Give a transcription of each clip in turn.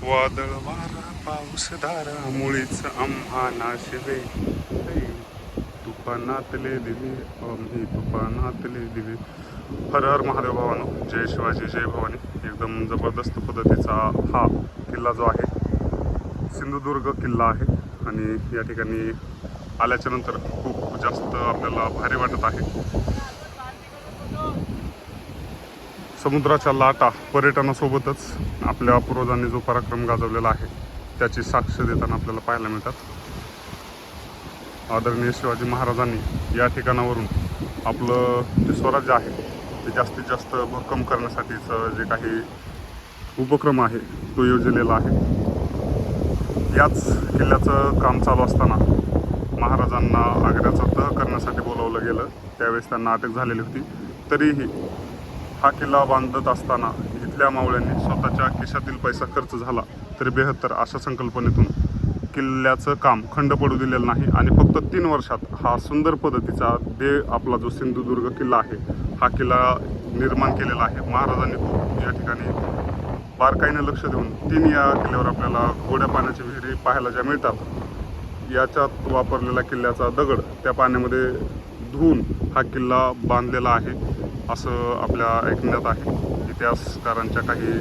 वादळ वारा पाऊस धारा मुळीच आम्हा नाशिवे. तुफानातले दिवे आम्ही तुफानातले दिवे. हर हर महादेव भावानो, जय शिवाजी जय भवानी. एकदम जबरदस्त पद्धतीचा हा किल्ला जो आहे सिंधुदुर्ग किल्ला आहे आणि या ठिकाणी आल्याच्या नंतर खूप जास्त आपल्याला भारी वाटत आहे. समुद्राच्या लाटा पर्यटनासोबतच आपल्या पूर्वजांनी जो पराक्रम गाजवलेला आहे त्याची साक्ष देताना आपल्याला पाहायला मिळतात. आदरणीय शिवाजी महाराजांनी या ठिकाणावरून आपलं जे स्वराज्य आहे ते जास्तीत जास्त भक्कम करण्यासाठीचं जे काही उपक्रम आहे तो योजलेला आहे. याच किल्ल्याचं काम चालू असताना महाराजांना आग्र्याचा तह करण्यासाठी बोलावलं गेलं. त्यावेळेस त्यांना अटक झालेली होती. तरीही हा किल्ला बांधत असताना इथल्या मावळ्यांनी स्वतःच्या खिशातील पैसा खर्च झाला तरी बेहत्तर अशा संकल्पनेतून किल्ल्याचं काम खंड पडू दिलेलं नाही आणि फक्त 3 वर्षात हा सुंदर पद्धतीचा आपला जो सिंधुदुर्ग किल्ला आहे हा किल्ला निर्माण केलेला आहे. महाराजांनी खूप या ठिकाणी बारकाईने लक्ष देऊन 3 या किल्ल्यावर आपल्याला गोड्या पाण्याच्या विहिरी पाहायला ज्या मिळतात याच्यात वापरलेला किल्ल्याचा दगड त्या पाण्यामध्ये धुवून हा किल्ला बांधलेला आहे असं आपल्या ऐकण्यात आहे. इतिहासकारांच्या काही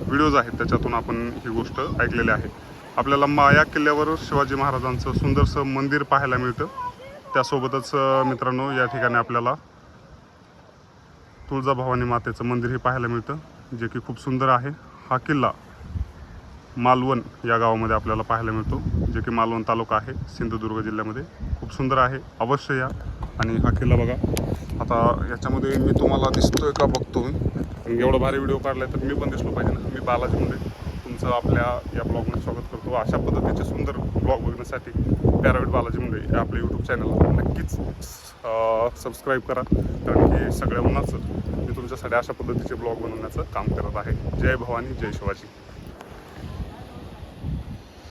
व्हिडिओज आहेत त्याच्यातून आपण ही गोष्ट ऐकलेली आहे. आपल्याला या किल्ल्यावर शिवाजी महाराजांचं सुंदरसं मंदिर पाहायला मिळतं. त्यासोबतच मित्रांनो या ठिकाणी आपल्याला तुळजाभवानी मातेचं मंदिरही पाहायला मिळतं जे की खूप सुंदर आहे. हा किल्ला मालवण या गावामध्ये आपल्याला पाहायला मिळतो जे की मालवण तालुका आहे सिंधुदुर्ग जिल्ह्यामध्ये. खूप सुंदर आहे, अवश्य या. आणि हा किल्ला बघा. आता याच्यामध्ये मी तुम्हाला दिसतोय का बघतोय. एवढा भारी व्हिडिओ काढलाय तर मी पण दिसलो पाहिजे ना. मी बालाजी मुंडे तुमचं आपल्या या ब्लॉगमध्ये स्वागत करतो. अशा पद्धतीचे सुंदर ब्लॉग बघण्यासाठी पॅराविट बालाजी मुंडे या आपल्या यूट्यूब चॅनलला नक्कीच सबस्क्राईब करा, कारण की सगळ्या उन्हाचं मी तुमच्यासाठी अशा पद्धतीचे ब्लॉग बनवण्याचं काम करत आहे. जय भवानी जय शिवाजी.